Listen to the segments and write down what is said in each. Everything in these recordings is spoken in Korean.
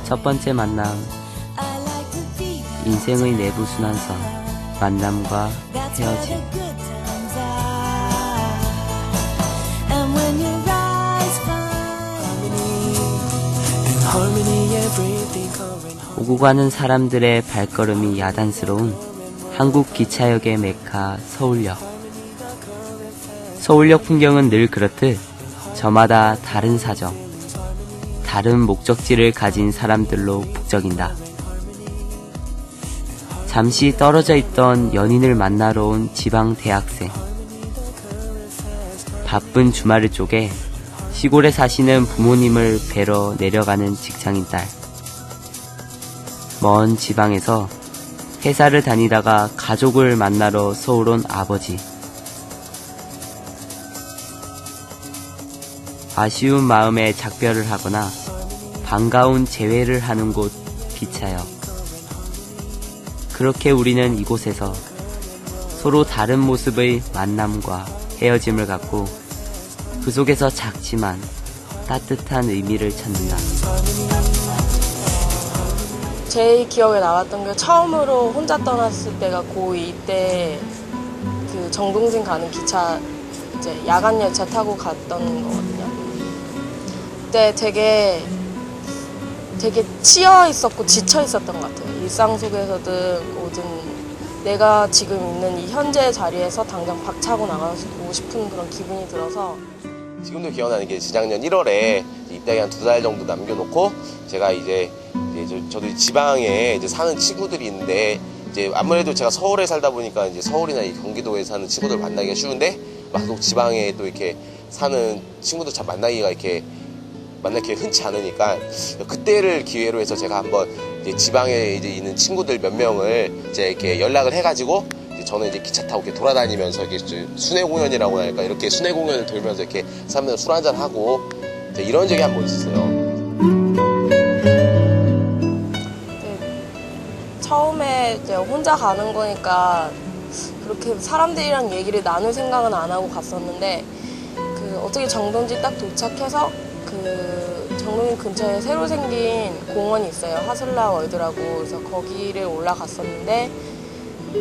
첫 번째 만남, 인생의 내부 순환선, 만남과 헤어짐. 오고 가는 사람들의 발걸음이 야단스러운 한국 기차역의 메카 서울역. 서울역 풍경은 늘 그렇듯 저마다 다른 사정, 다른 목적지를 가진 사람들로 북적인다. 잠시 떨어져 있던 연인을 만나러 온 지방 대학생, 바쁜 주말을 쪼개 시골에 사시는 부모님을 뵈러 내려가는 직장인 딸, 먼 지방에서 회사를 다니다가 가족을 만나러 서울 온 아버지, 아쉬운 마음에 작별을 하거나 반가운 재회를 하는 곳 기차역. 그렇게 우리는 이곳에서 서로 다른 모습의 만남과 헤어짐을 갖고 그 속에서 작지만 따뜻한 의미를 찾는다. 제일 기억에 남았던 게 처음으로 혼자 떠났을 때가 고2 때 그 정동진 가는 기차 이제 야간 열차 타고 갔던 거거든요. 그때 되게 치여 있었고 지쳐 있었던 것 같아요. 일상 속에서든 뭐든 내가 지금 있는 이 현재 자리에서 당장 박차고 나가고 싶은 그런 기분이 들어서. 지금도 기억나는 게 재작년 1월에 입대하기 한 2달 정도 남겨놓고 제가 이제 저도 지방에 이제 사는 친구들이 있는데 이제 아무래도 제가 서울에 살다 보니까 이제 서울이나 경기도에 사는 친구들 만나기가 쉬운데 막 지방에 또 이렇게 사는 친구들 참 만나기가 이렇게 흔치 않으니까 그때를 기회로 해서 제가 한번 이제 지방에 이제 있는 친구들 몇 명을 이제 이렇게 연락을 해가지고 저는 이제 기차 타고 이렇게 돌아다니면서 이렇게 순회 공연이라고 할까 이렇게 순회 공연을 돌면서 이렇게 사람들 술 한잔 하고 이런 적이 한 번 있었어요. 처음에 이제 혼자 가는 거니까 그렇게 사람들이랑 얘기를 나눌 생각은 안 하고 갔었는데 그 어떻게 정동진 딱 도착해서 그 정동진 근처에 새로 생긴 공원이 있어요. 하슬라 월드라고. 그래서 거기를 올라갔었는데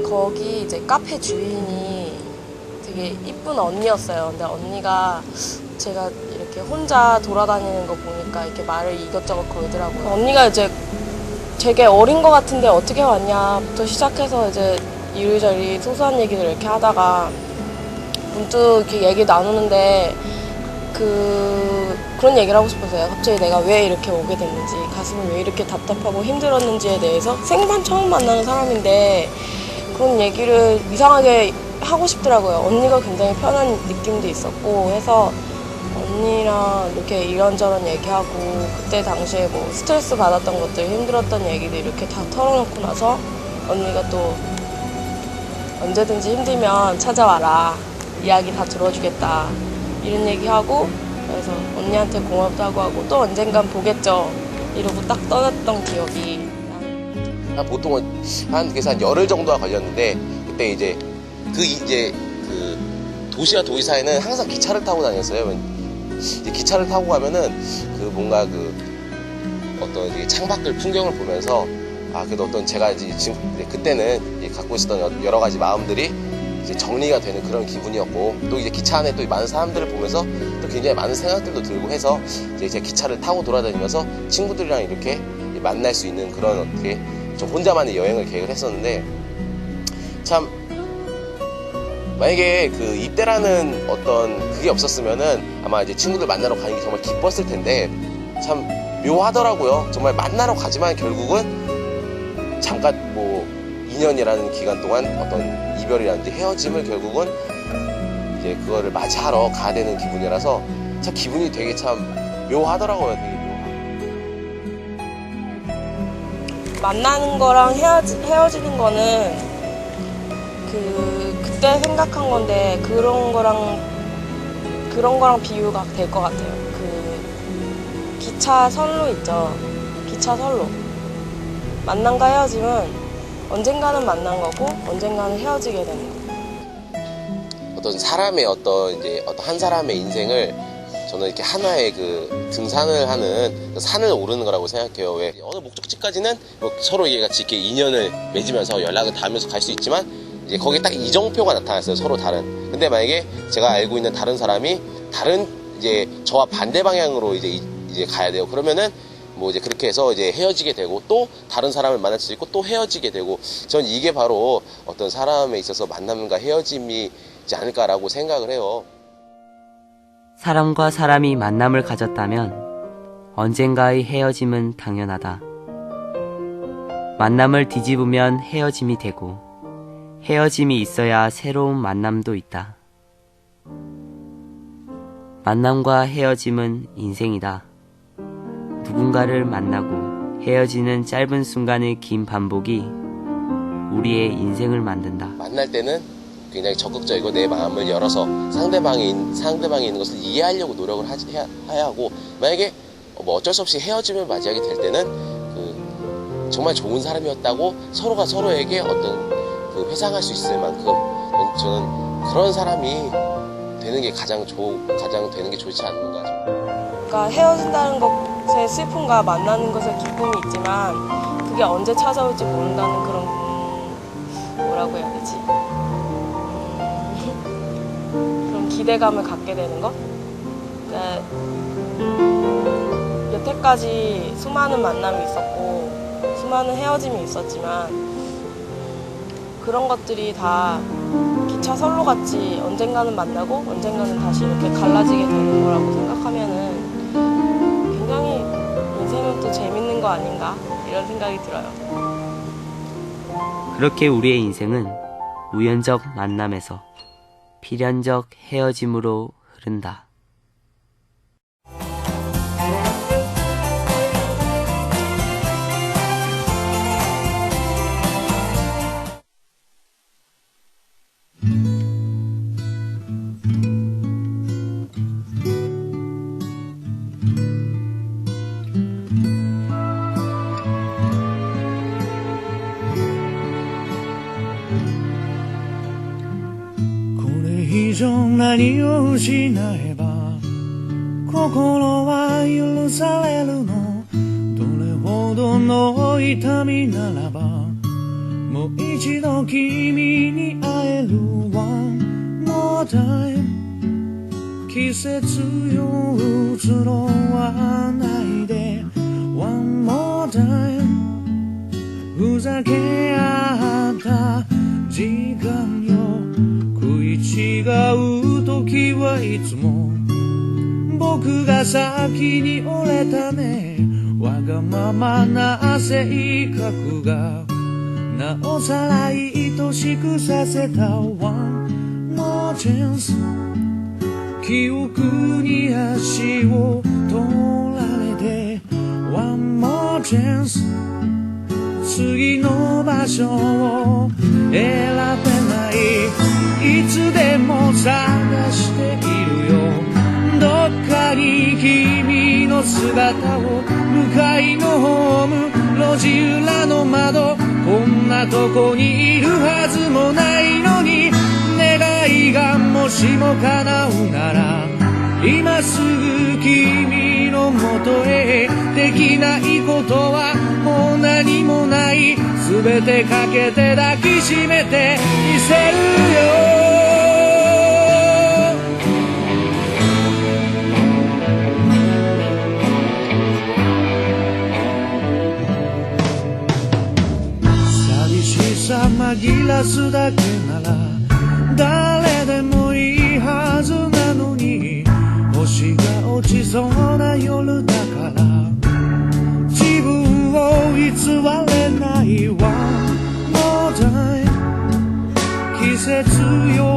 거기 이제 카페 주인이 되게 이쁜 언니였어요. 근데 언니가 제가 이렇게 혼자 돌아다니는 거 보니까 이렇게 말을 이것저것 걸더라고요. 언니가 이제 되게 어린 것 같은데 어떻게 왔냐부터 시작해서 이제 이리저리 소소한 얘기들 이렇게 하다가 문득 이렇게 얘기 나누는데 그런 얘기를 하고 싶어서요. 갑자기 내가 왜 이렇게 오게 됐는지, 가슴이 왜 이렇게 답답하고 힘들었는지에 대해서 생판 처음 만나는 사람인데 그런 얘기를 이상하게 하고 싶더라고요. 언니가 굉장히 편한 느낌도 있었고 해서 언니랑 이렇게 이런저런 얘기하고 그때 당시에 뭐 스트레스 받았던 것들, 힘들었던 얘기들 이렇게 다 털어놓고 나서 언니가 또 언제든지 힘들면 찾아와라, 이야기 다 들어주겠다 이런 얘기하고, 그래서 언니한테 고맙다고 하고 또 언젠간 보겠죠 이러고 딱 떠났던 기억이. 보통은 그래서 한 열흘 정도가 걸렸는데 그때 이제 그 도시와 도시 사이는 항상 기차를 타고 다녔어요. 이제 기차를 타고 가면은 그 뭔가 그 어떤 이제 창밖을 풍경을 보면서 그래도 어떤 제가 이제 지금 그때는 이제 갖고 있었던 여러 가지 마음들이 이제 정리가 되는 그런 기분이었고, 또 이제 기차 안에 또 많은 사람들을 보면서 또 굉장히 많은 생각들도 들고 해서 이제 제 기차를 타고 돌아다니면서 친구들이랑 이렇게 만날 수 있는 그런 어떻게 좀 혼자만의 여행을 계획을 했었는데, 참 만약에 그 입대라는 어떤 그게 없었으면은 아마 이제 친구들 만나러 가는 게 정말 기뻤을 텐데 참 묘하더라고요. 정말 만나러 가지만 결국은 잠깐 뭐 2년이라는 기간 동안 어떤 이별이라든지 헤어짐을 결국은 이제 그거를 맞이하러 가야 되는 기분이라서 참 기분이 되게 참 묘하더라고요. 되게 만나는 거랑 헤어지는 거는 그때 생각한 건데 그런 거랑 비유가 될 것 같아요. 그 기차 선로 있죠. 기차 선로. 만남과 헤어짐은 언젠가는 만난 거고 언젠가는 헤어지게 되는 거예요. 어떤 사람의 어떤 한 사람의 인생을 저는 이렇게 하나의 그 등산을 하는 산을 오르는 거라고 생각해요. 왜 어느 목적지까지는 뭐 서로 같이 이렇게 인연을 맺으면서 연락을 닿으면서 갈 수 있지만 이제 거기에 딱 이정표가 나타났어요. 서로 다른. 근데 만약에 제가 알고 있는 다른 사람이 다른 이제 저와 반대 방향으로 이제 가야 돼요. 그러면은 뭐 이제 그렇게 해서 이제 헤어지게 되고 또 다른 사람을 만날 수 있고 또 헤어지게 되고 전 이게 바로 어떤 사람에 있어서 만남과 헤어짐이지 않을까라고 생각을 해요. 사람과 사람이 만남을 가졌다면 언젠가의 헤어짐은 당연하다. 만남을 뒤집으면 헤어짐이 되고 헤어짐이 있어야 새로운 만남도 있다. 만남과 헤어짐은 인생이다. 누군가를 만나고 헤어지는 짧은 순간의 긴 반복이 우리의 인생을 만든다. 만날 때는 굉장히 적극적이고 내 마음을 열어서 상대방이 있는 것을 이해하려고 노력을 해야 하고 만약에 뭐 어쩔 수 없이 헤어짐을 맞이하게 될 때는 그 정말 좋은 사람이었다고 서로가 서로에게 어떤 그 회상할 수 있을 만큼 저는 그런 사람이 되는 게 가장 되는 게 좋지 않는가. 그러니까 헤어진다는 것의 슬픔과 만나는 것의 기쁨이 있지만 그게 언제 찾아올지 모른다는 그런 뭐라고 해야 되지? 그런 기대감을 갖게 되는 거? 그러니까 여태까지 수많은 만남이 있었고 수많은 헤어짐이 있었지만 그런 것들이 다 기차 선로같이 언젠가는 만나고 언젠가는 다시 이렇게 갈라지게 되는 거라고 생각하면은 굉장히 인생은 또 재밌는 거 아닌가 이런 생각이 들어요. 그렇게 우리의 인생은 우연적 만남에서 필연적 헤어짐으로 흐른다.何を失えば心は許されるのどれほどの痛みならばもう一度君に会える One more time 季節よ移ろわないで One more time ふざけ合った時間よ食い違う時はいつも僕が先に折れたねわがままな性格がなおさら愛しくさせた One more chance 記憶に足を取られて One more chance 次の場所を選べないいつでも探しているよどっかに君の姿を向かいのホーム路地裏の窓こんなとこにいるはずもないのに願いがもしも叶うなら今すぐ君のもとへできないことはもう何もない全てかけて抱きしめてみせるよ寂しさ紛らすだけなら誰でもいいはずなのに星が落ちそうな夜だから自分を偽れない One more time 季節よ